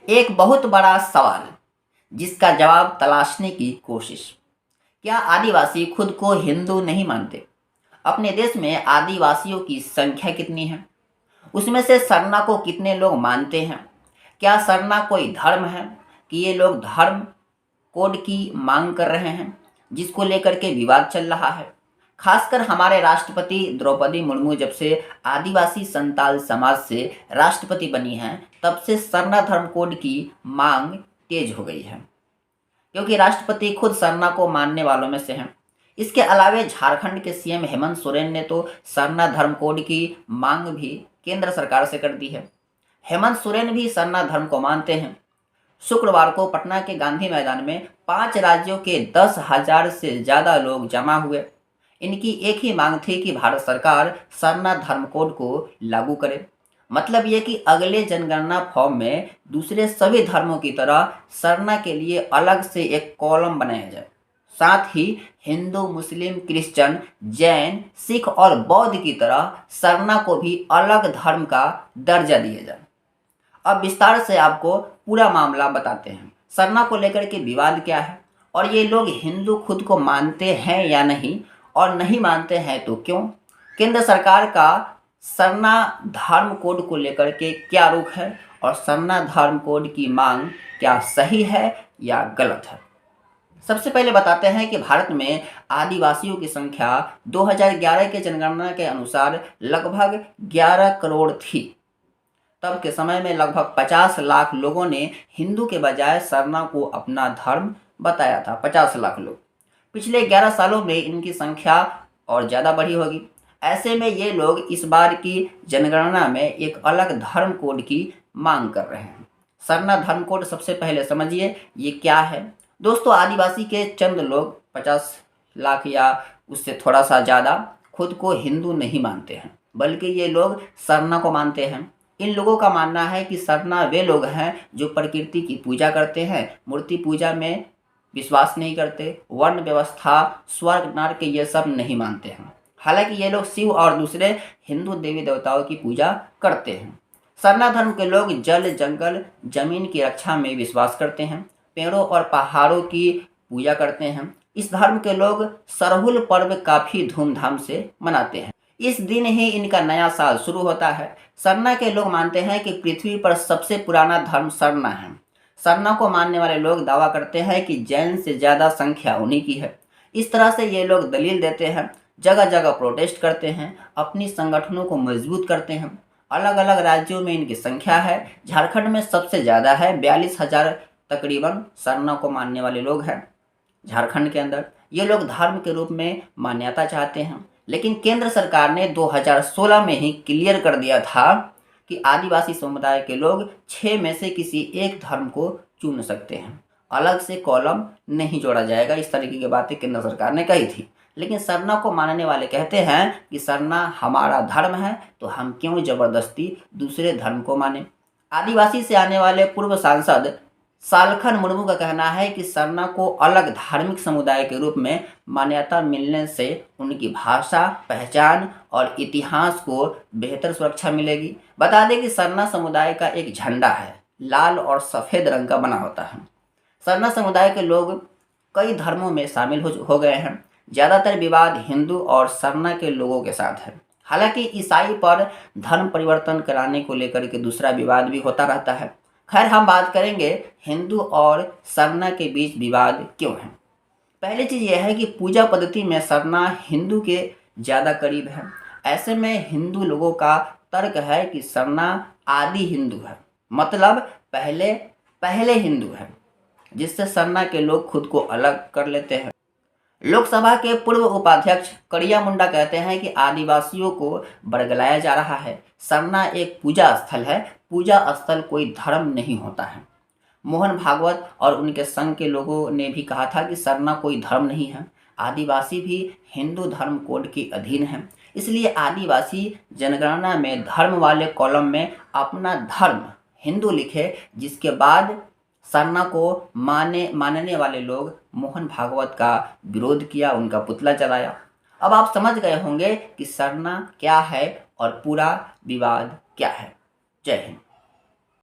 एक बहुत बड़ा सवाल जिसका जवाब तलाशने की कोशिश। क्या आदिवासी खुद को हिंदू नहीं मानते? अपने देश में आदिवासियों की संख्या कितनी है? उसमें से सरना को कितने लोग मानते हैं? क्या सरना कोई धर्म है कि ये लोग धर्म कोड की मांग कर रहे हैं, जिसको लेकर के विवाद चल रहा है? खासकर हमारे राष्ट्रपति द्रौपदी मुर्मू जब से आदिवासी संताल समाज से राष्ट्रपति बनी हैं, तब से सरना धर्म कोड की मांग तेज हो गई है, क्योंकि राष्ट्रपति खुद सरना को मानने वालों में से हैं। इसके अलावा झारखंड के सीएम हेमंत सोरेन ने तो सरना धर्म कोड की मांग भी केंद्र सरकार से कर दी है। हेमंत सोरेन भी सरना धर्म को मानते हैं। शुक्रवार को पटना के गांधी मैदान में 5 राज्यों के 10,000 से ज़्यादा लोग जमा हुए। इनकी एक ही मांग थी कि भारत सरकार सरना धर्म कोड को लागू करे। मतलब ये कि अगले जनगणना फॉर्म में दूसरे सभी धर्मों की तरह सरना के लिए अलग से एक कॉलम बनाया जाए। साथ ही हिंदू, मुस्लिम, क्रिश्चियन, जैन, सिख और बौद्ध की तरह सरना को भी अलग धर्म का दर्जा दिया जाए। अब विस्तार से आपको पूरा मामला बताते हैं। सरना को लेकर के विवाद क्या है और ये लोग हिंदू खुद को मानते हैं या नहीं, और नहीं मानते हैं तो क्यों? केंद्र सरकार का सरना धर्म कोड को लेकर के क्या रुख है और सरना धर्म कोड की मांग क्या सही है या गलत है? सबसे पहले बताते हैं कि भारत में आदिवासियों की संख्या 2011 के जनगणना के अनुसार लगभग 11 करोड़ थी। तब के समय में लगभग 50 लाख लोगों ने हिंदू के बजाय सरना को अपना धर्म बताया था। 50 लाख लोग। पिछले 11 सालों में इनकी संख्या और ज़्यादा बढ़ी होगी। ऐसे में ये लोग इस बार की जनगणना में एक अलग धर्म कोड की मांग कर रहे हैं। सरना धर्म कोड सबसे पहले समझिए ये क्या है। दोस्तों, आदिवासी के चंद लोग 50 लाख या उससे थोड़ा सा ज़्यादा खुद को हिंदू नहीं मानते हैं, बल्कि ये लोग सरना को मानते हैं। इन लोगों का मानना है कि सरना वे लोग हैं जो प्रकृति की पूजा करते हैं, मूर्ति पूजा में विश्वास नहीं करते, वर्ण व्यवस्था, स्वर्ग नर्क ये सब नहीं मानते हैं। हालांकि ये लोग शिव और दूसरे हिंदू देवी देवताओं की पूजा करते हैं। सरना धर्म के लोग जल, जंगल, जमीन की रक्षा में विश्वास करते हैं, पेड़ों और पहाड़ों की पूजा करते हैं। इस धर्म के लोग सरहुल पर्व काफ़ी धूमधाम से मनाते हैं। इस दिन ही इनका नया साल शुरू होता है। सरना के लोग मानते हैं कि पृथ्वी पर सबसे पुराना धर्म सरना है। सरना को मानने वाले लोग दावा करते हैं कि जैन से ज़्यादा संख्या उन्हीं की है। इस तरह से ये लोग दलील देते हैं, जगह जगह प्रोटेस्ट करते हैं, अपनी संगठनों को मजबूत करते हैं। अलग अलग राज्यों में इनकी संख्या है। झारखंड में सबसे ज़्यादा है, 42,000 तकरीबन सरना को मानने वाले लोग हैं झारखंड के अंदर। ये लोग धर्म के रूप में मान्यता चाहते हैं, लेकिन केंद्र सरकार ने 2016 में ही क्लियर कर दिया था कि आदिवासी समुदाय के लोग 6 में से किसी एक धर्म को चुन सकते हैं, अलग से कॉलम नहीं जोड़ा जाएगा। इस तरीके की बातें केंद्र सरकार ने कही थी। लेकिन सरना को मानने वाले कहते हैं कि सरना हमारा धर्म है, तो हम क्यों ज़बरदस्ती दूसरे धर्म को माने। आदिवासी से आने वाले पूर्व सांसद सालखन मुर्मू का कहना है कि सरना को अलग धार्मिक समुदाय के रूप में मान्यता मिलने से उनकी भाषा, पहचान और इतिहास को बेहतर सुरक्षा मिलेगी। बता दें कि सरना समुदाय का एक झंडा है, लाल और सफ़ेद रंग का बना होता है। सरना समुदाय के लोग कई धर्मों में शामिल हो गए हैं। ज़्यादातर विवाद हिंदू और सरना के लोगों के साथ है। हालांकि ईसाई पर धर्म परिवर्तन कराने को लेकर के दूसरा विवाद भी होता रहता है। खैर, हम बात करेंगे हिंदू और सरना के बीच विवाद क्यों है। पहली चीज़ यह है कि पूजा पद्धति में सरना हिंदू के ज़्यादा करीब है। ऐसे में हिंदू लोगों का तर्क है कि सरना आदि हिंदू है, मतलब पहले हिंदू है, जिससे सरना के लोग खुद को अलग कर लेते हैं। लोकसभा के पूर्व उपाध्यक्ष करिया मुंडा कहते हैं कि आदिवासियों को बरगलाया जा रहा है। सरना एक पूजा स्थल है, पूजा स्थल कोई धर्म नहीं होता है। मोहन भागवत और उनके संघ के लोगों ने भी कहा था कि सरना कोई धर्म नहीं है। आदिवासी भी हिंदू धर्म कोड के अधीन है, इसलिए आदिवासी जनगणना में धर्म वाले कॉलम में अपना धर्म हिंदू लिखे, जिसके बाद सरना को मानने वाले लोग मोहन भागवत का विरोध किया, उनका पुतला जलाया। अब आप समझ गए होंगे कि सरना क्या है और पूरा विवाद क्या है। जय हिंद।